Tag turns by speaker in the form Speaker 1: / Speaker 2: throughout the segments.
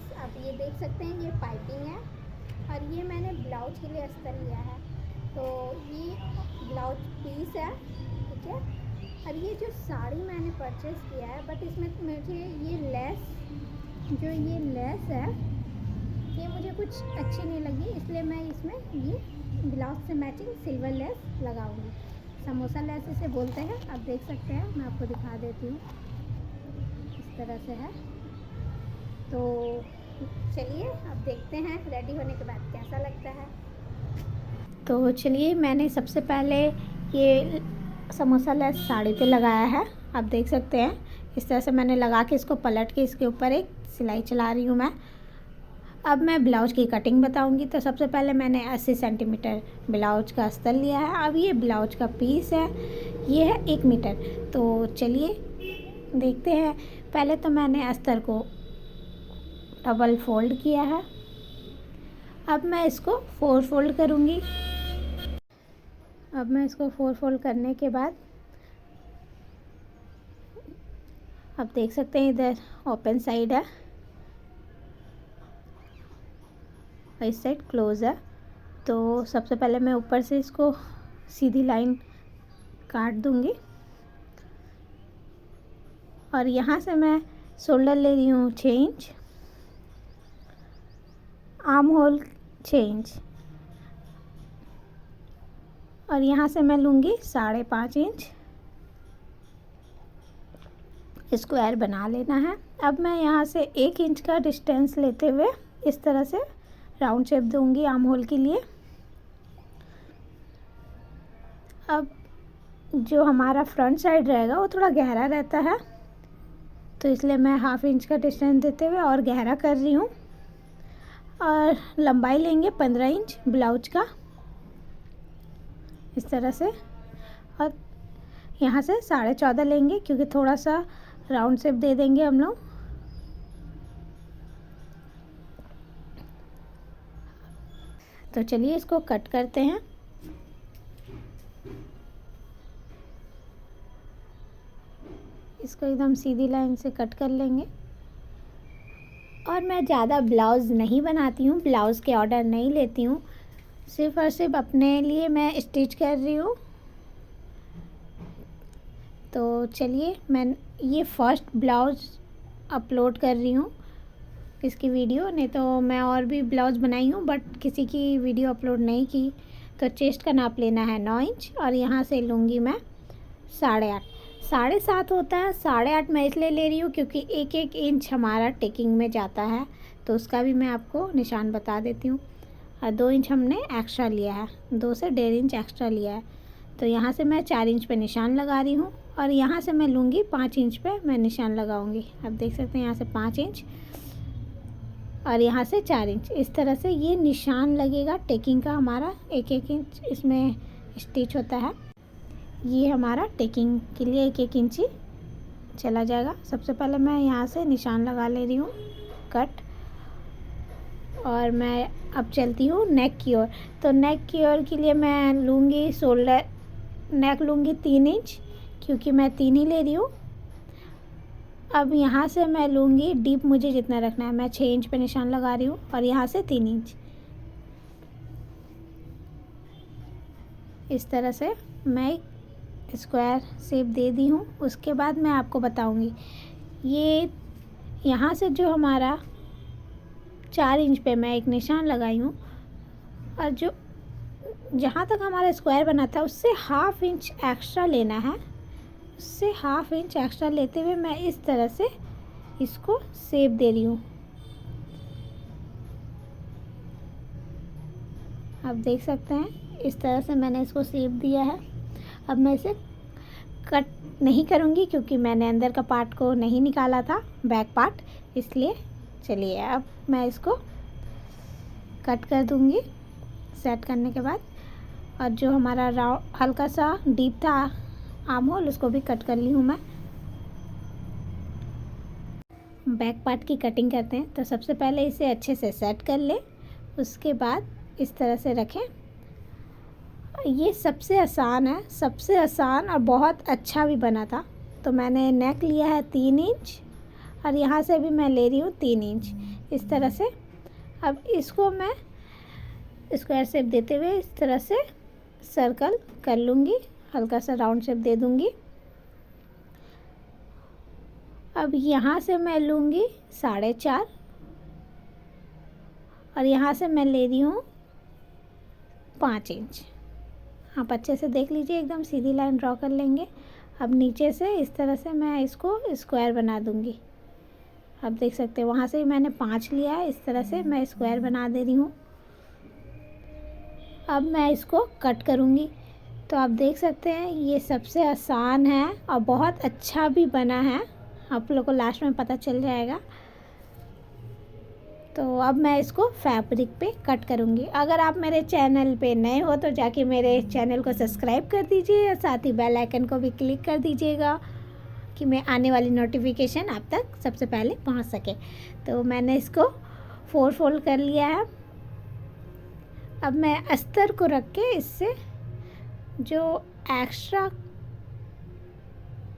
Speaker 1: Friends, आप ये देख सकते हैं, ये पाइपिंग है और ये मैंने ब्लाउज के लिए अस्तर लिया है। तो ये ब्लाउज पीस है, ठीक है। और ये जो साड़ी मैंने परचेज़ किया है, बट इसमें मुझे ये लेस है, ये मुझे कुछ अच्छी नहीं लगी, इसलिए मैं इसमें ये ब्लाउज से मैचिंग सिल्वर लेस लगाऊंगी। समोसा लेस इसे बोलते हैं, आप देख सकते हैं, मैं आपको दिखा देती हूँ। इस तरह से है। तो चलिए अब देखते हैं रेडी होने के बाद कैसा लगता है। तो चलिए, मैंने सबसे पहले ये समोसा लेस साड़ी पे लगाया है, आप देख सकते हैं। इस तरह से मैंने लगा के इसको पलट के इसके ऊपर एक सिलाई चला रही हूँ मैं। अब मैं ब्लाउज की कटिंग बताऊंगी। तो सबसे पहले मैंने 80 सेंटीमीटर ब्लाउज का अस्तर लिया है। अब ये ब्लाउज का पीस है, ये है 1 मीटर। तो चलिए देखते हैं। पहले तो मैंने अस्तर को डबल फोल्ड किया है। अब मैं इसको 4 फोल्ड करूँगी। अब मैं इसको 4 फोल्ड करने के बाद आप देख सकते हैं इधर ओपन साइड है और इस साइड क्लोज है। तो सबसे पहले मैं ऊपर से इसको सीधी लाइन काट दूँगी और यहाँ से मैं शोल्डर ले रही हूँ 6 इंच, आर्म होल 6 इंच और यहाँ से मैं लूँगी 5.5 इंच। स्क्वायर बना लेना है। अब मैं यहाँ से 1 इंच का डिस्टेंस लेते हुए इस तरह से राउंड शेप दूँगी आर्म होल के लिए। अब जो हमारा फ्रंट साइड रहेगा वो थोड़ा गहरा रहता है, तो इसलिए मैं 1/2 इंच का डिस्टेंस देते हुए और गहरा कर रही हूँ। और लंबाई लेंगे 15 इंच ब्लाउज का, इस तरह से। और यहाँ से 14.5 लेंगे, क्योंकि थोड़ा सा राउंड शेप दे देंगे हम लोग। तो चलिए इसको कट करते हैं। इसको एकदम सीधी लाइन से कट कर लेंगे। और मैं ज़्यादा ब्लाउज़ नहीं बनाती हूँ, ब्लाउज़ के ऑर्डर नहीं लेती हूँ, सिर्फ़ और सिर्फ अपने लिए मैं स्टिच कर रही हूँ। तो चलिए, मैं ये फर्स्ट ब्लाउज़ अपलोड कर रही हूँ इसकी वीडियो, नहीं तो मैं और भी ब्लाउज़ बनाई हूँ बट किसी की वीडियो अपलोड नहीं की। तो चेस्ट का नाप लेना है 9 इंच और यहाँ से लूँगी मैं 8.5। 7.5 होता है, 8.5 मैं इसलिए ले रही हूँ क्योंकि 1-1 इंच हमारा टेकिंग में जाता है, तो उसका भी मैं आपको निशान बता देती हूँ। और 2 इंच हमने एक्स्ट्रा लिया है, 2 से 1.5 इंच एक्स्ट्रा लिया है। तो यहाँ से मैं 4 इंच पे निशान लगा रही हूँ और यहाँ से मैं लूँगी 5 इंच पे मैं निशान लगाऊँगी। आप देख सकते हैं यहाँ से 5 इंच और यहाँ से 4 इंच, इस तरह से ये निशान लगेगा टेकिंग का हमारा। 1-1 इंच इसमें स्टिच होता है। ये हमारा टेकिंग के लिए 1-1 इंच ही चला जाएगा। सबसे पहले मैं यहाँ से निशान लगा ले रही हूँ कट, और मैं अब चलती हूँ नेक की ओर। तो नेक की ओर के लिए मैं लूँगी शोल्डर, नेक लूँगी 3 इंच, क्योंकि मैं 3 ही ले रही हूँ। अब यहाँ से मैं लूँगी डीप, मुझे जितना रखना है, मैं 6 इंच पे निशान लगा रही हूँ और यहाँ से 3 इंच। इस तरह से मैं स्क्वायर शेप दे दी हूँ। उसके बाद मैं आपको बताऊँगी, ये यहाँ से जो हमारा 4 इंच पे मैं एक निशान लगाई हूँ और जो जहाँ तक हमारा स्क्वायर बना था उससे 1/2 इंच एक्स्ट्रा लेना है। उससे 1/2 इंच एक्स्ट्रा लेते हुए मैं इस तरह से इसको शेप दे रही हूँ। आप देख सकते हैं इस तरह से मैंने इसको शेप दिया है। अब मैं इसे कट नहीं करूँगी क्योंकि मैंने अंदर का पार्ट को नहीं निकाला था, बैक पार्ट, इसलिए। चलिए अब मैं इसको कट कर दूँगी सेट करने के बाद। और जो हमारा राउंड हल्का सा डीप था आर्म होल, उसको भी कट कर ली हूँ मैं। बैक पार्ट की कटिंग करते हैं। तो सबसे पहले इसे अच्छे से सेट कर ले, उसके बाद इस तरह से रखें। ये सबसे आसान है, सबसे आसान और बहुत अच्छा भी बना था। तो मैंने नेक लिया है 3 इंच और यहाँ से भी मैं ले रही हूँ 3 इंच। इस तरह से। अब इसको मैं स्क्वायर शेप देते हुए इस तरह से सर्कल कर लूँगी, हल्का सा राउंड शेप दे दूँगी। अब यहाँ से मैं लूँगी 4.5 और यहाँ से मैं ले रही हूँ 5 इंच। आप अच्छे से देख लीजिए, एकदम सीधी लाइन ड्रॉ कर लेंगे। अब नीचे से इस तरह से मैं इसको स्क्वायर बना दूँगी। आप देख सकते हैं वहाँ से मैंने 5 लिया है, इस तरह से मैं स्क्वायर बना दे रही हूँ। अब मैं इसको कट करूँगी। तो आप देख सकते हैं ये सबसे आसान है और बहुत अच्छा भी बना है, आप लोग को लास्ट में पता चल जाएगा। तो अब मैं इसको फैब्रिक पे कट करूँगी। अगर आप मेरे चैनल पे नए हो तो जाके मेरे चैनल को सब्सक्राइब कर दीजिए और साथ ही बेल आइकन को भी क्लिक कर दीजिएगा कि मैं आने वाली नोटिफिकेशन आप तक सबसे पहले पहुंच सके। तो मैंने इसको 4 फोल्ड कर लिया है। अब मैं अस्तर को रख के इससे जो एक्स्ट्रा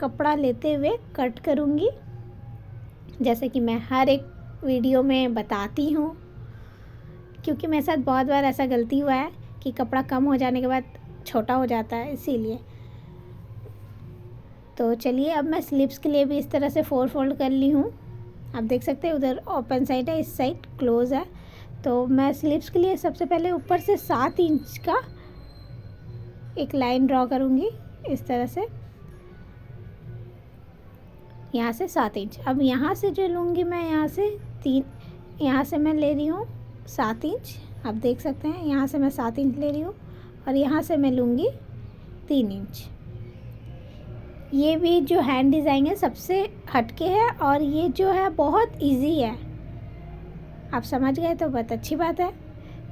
Speaker 1: कपड़ा लेते हुए कट करूँगी, जैसे कि मैं हर एक वीडियो में बताती हूँ, क्योंकि मेरे साथ बहुत बार ऐसा गलती हुआ है कि कपड़ा कम हो जाने के बाद छोटा हो जाता है, इसीलिए। तो चलिए अब मैं स्लीव्स के लिए भी इस तरह से 4 फोल्ड कर ली हूँ। आप देख सकते हैं उधर ओपन साइड है, इस साइड क्लोज़ है। तो मैं स्लीव्स के लिए सबसे पहले ऊपर से 7 इंच का एक लाइन ड्रॉ करूँगी इस तरह से, यहाँ से 7 इंच। अब यहाँ से जो लूँगी मैं यहाँ से मैं ले रही हूँ 7 इंच। आप देख सकते हैं यहाँ से मैं 7 इंच ले रही हूँ और यहाँ से मैं लूँगी 3 इंच। ये भी जो हैंड डिज़ाइन है सबसे हटके है और ये जो है बहुत इजी है। आप समझ गए तो बहुत अच्छी बात है।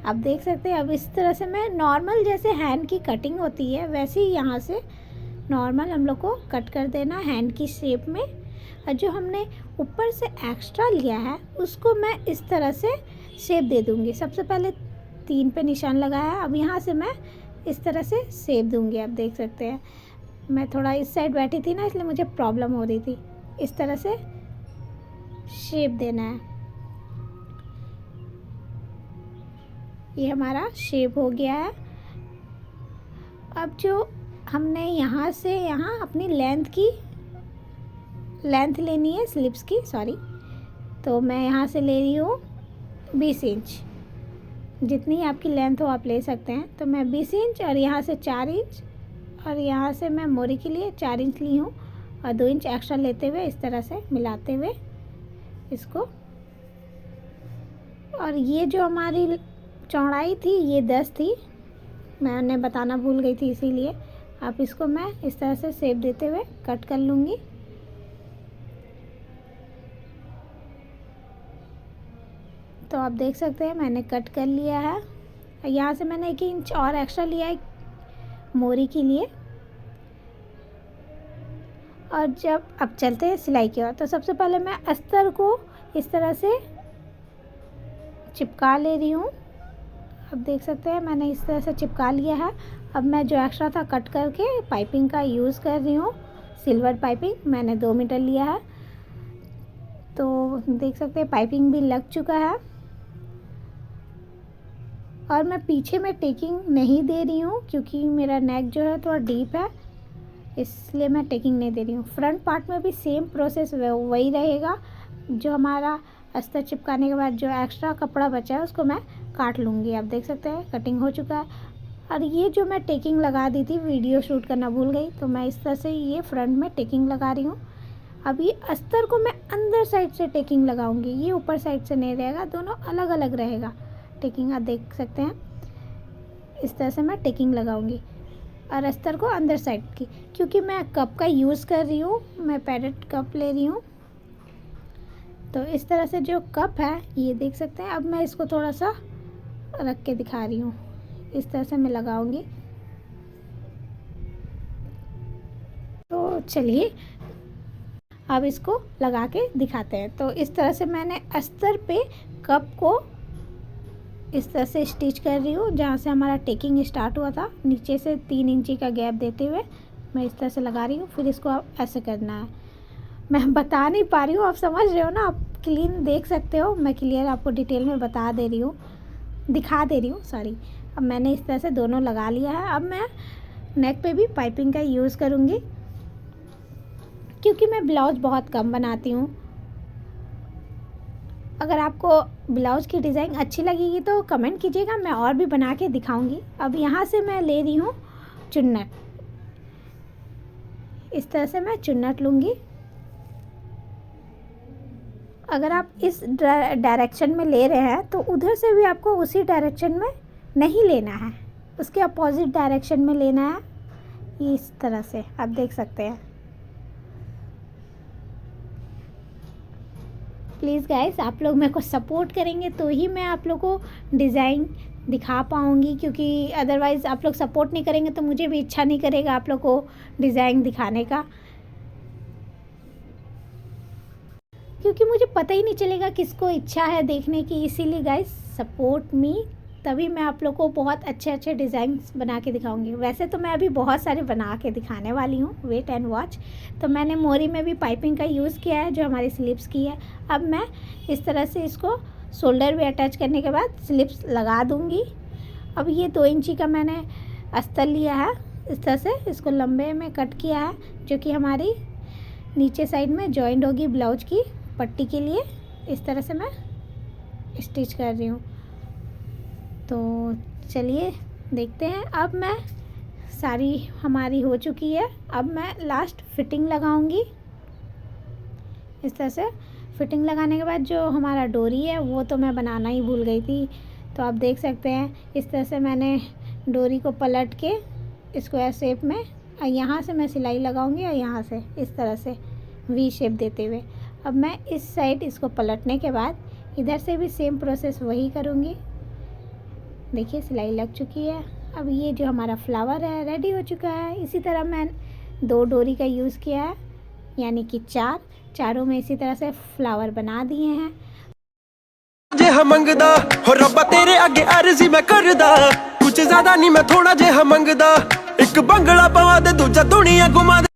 Speaker 1: आप देख सकते हैं अब इस तरह से मैं नॉर्मल जैसे हैंड की कटिंग होती है वैसे ही यहाँ से नॉर्मल हम लोग को कट कर देना हैंड की शेप में। और जो हमने ऊपर से एक्स्ट्रा लिया है उसको मैं इस तरह से शेप दे दूँगी। सबसे पहले 3 पे निशान लगाया है, अब यहाँ से मैं इस तरह से शेप दूँगी। आप देख सकते हैं मैं थोड़ा इस साइड बैठी थी ना, इसलिए मुझे प्रॉब्लम हो रही थी। इस तरह से शेप देना है। ये हमारा शेप हो गया है। अब जो हमने यहाँ से यहाँ अपनी लेंथ लेनी है स्लीव्स की, सॉरी, तो मैं यहाँ से ले रही हूँ 20 इंच। जितनी आपकी लेंथ हो आप ले सकते हैं। तो मैं 20 इंच और यहाँ से 4 इंच और यहाँ से मैं मोरी के लिए 4 इंच ली हूँ और 2 इंच एक्स्ट्रा लेते हुए इस तरह से मिलाते हुए इसको। और ये जो हमारी चौड़ाई थी ये 10 थी, मैंने बताना भूल गई थी, इसीलिए आप इसको मैं इस तरह से शेप देते हुए कट कर लूँगी। तो आप देख सकते हैं मैंने कट कर लिया है। यहाँ से मैंने 1 इंच और एक्स्ट्रा लिया है मोरी के लिए। और जब अब चलते हैं सिलाई की ओर, तो सबसे पहले मैं अस्तर को इस तरह से चिपका ले रही हूँ। अब देख सकते हैं मैंने इस तरह से चिपका लिया है। अब मैं जो एक्स्ट्रा था कट करके पाइपिंग का यूज़ कर रही हूँ। सिल्वर पाइपिंग मैंने 2 मीटर लिया है। तो देख सकते हैं पाइपिंग भी लग चुका है। और मैं पीछे में टेकिंग नहीं दे रही हूँ क्योंकि मेरा नेक जो है थोड़ा डीप है, इसलिए मैं टेकिंग नहीं दे रही हूँ। फ्रंट पार्ट में भी सेम प्रोसेस वही रहेगा। जो हमारा अस्तर चिपकाने के बाद जो एक्स्ट्रा कपड़ा बचा है उसको मैं काट लूँगी। आप देख सकते हैं कटिंग हो चुका है। और ये जो मैं टेकिंग लगा दी थी, वीडियो शूट करना भूल गई, तो मैं इस तरह से ये फ्रंट में टेकिंग लगा रही हूँ। अब ये अस्तर को मैं अंदर साइड से टेकिंग लगाऊंगी, ये ऊपर साइड से नहीं रहेगा, दोनों अलग अलग रहेगा टेकिंग। आप देख सकते हैं इस तरह से मैं टेकिंग लगाऊंगी और अस्तर को अंदर साइड की, क्योंकि मैं कप का यूज़ कर रही हूँ, मैं पैडेड कप ले रही हूँ। तो इस तरह से जो कप है ये देख सकते हैं। अब मैं इसको थोड़ा सा रख के दिखा रही हूँ, इस तरह से मैं लगाऊंगी। तो चलिए अब इसको लगा के दिखाते हैं। तो इस तरह से मैंने अस्तर पे कप को इस तरह से स्टिच कर रही हूँ, जहाँ से हमारा टेकिंग स्टार्ट हुआ था नीचे से 3 इंची का गैप देते हुए मैं इस तरह से लगा रही हूँ। फिर इसको आप ऐसे करना है, मैं बता नहीं पा रही हूँ, आप समझ रहे हो ना, आप क्लीन देख सकते हो, मैं क्लियर आपको डिटेल में बता दे रही हूँ, दिखा दे रही हूँ सॉरी। अब मैंने इस तरह से दोनों लगा लिया है। अब मैं नेक पे भी पाइपिंग का यूज़ करूँगी, क्योंकि मैं ब्लाउज बहुत कम बनाती हूँ। अगर आपको ब्लाउज़ की डिज़ाइन अच्छी लगेगी तो कमेंट कीजिएगा, मैं और भी बना के दिखाऊंगी। अब यहाँ से मैं ले रही हूँ चुन्नट, इस तरह से मैं चुन्नट लूँगी। अगर आप इस डायरेक्शन में ले रहे हैं तो उधर से भी आपको उसी डायरेक्शन में नहीं लेना है, उसके अपोजिट डायरेक्शन में लेना है। इस तरह से आप देख सकते हैं। प्लीज़ गाइस, आप लोग मेरे को सपोर्ट करेंगे तो ही मैं आप लोग को डिज़ाइन दिखा पाऊँगी, क्योंकि अदरवाइज़ आप लोग सपोर्ट नहीं करेंगे तो मुझे भी इच्छा नहीं करेगा आप लोग को डिज़ाइन दिखाने का, क्योंकि मुझे पता ही नहीं चलेगा किसको इच्छा है देखने की। इसीलिए गाइस सपोर्ट मी, तभी मैं आप लोग को बहुत अच्छे अच्छे डिज़ाइंस बना के दिखाऊंगी। वैसे तो मैं अभी बहुत सारे बना के दिखाने वाली हूँ, वेट एंड वॉच। तो मैंने मोरी में भी पाइपिंग का यूज़ किया है जो हमारी स्लिप्स की है। अब मैं इस तरह से इसको शोल्डर भी अटैच करने के बाद स्लिप्स लगा दूँगी। अब ये 2 इंची का मैंने अस्तर लिया है, इस तरह से इसको लंबे में कट किया है, जो कि हमारी नीचे साइड में जॉइंट होगी ब्लाउज की पट्टी के लिए। इस तरह से मैं स्टिच कर रही हूँ। तो चलिए देखते हैं। अब मैं सारी हमारी हो चुकी है, अब मैं लास्ट फिटिंग लगाऊंगी। इस तरह से फिटिंग लगाने के बाद जो हमारा डोरी है वो तो मैं बनाना ही भूल गई थी। तो आप देख सकते हैं इस तरह से मैंने डोरी को पलट के स्क्वायर शेप में, यहाँ से मैं सिलाई लगाऊंगी और यहाँ से इस तरह से वी शेप देते हुए। अब मैं इस साइड इसको पलटने के बाद इधर से भी सेम प्रोसेस वही करूँगी। देखिए सिलाई लग चुकी है। अब ये जो हमारा फ्लावर है रेडी हो चुका है। इसी तरह मैं 2 डोरी का यूज़ किया है, यानी कि 4 चारों में इसी तरह से फ्लावर बना दिए हैं।
Speaker 2: जे मंगदा हो रब्बा तेरे आगे अर्जी मैं करदा, कुछ ज्यादा नहीं मैं थोड़ा जे मंगदा, एक बंगला पवा दे दूजा दुनिया घुमा दे।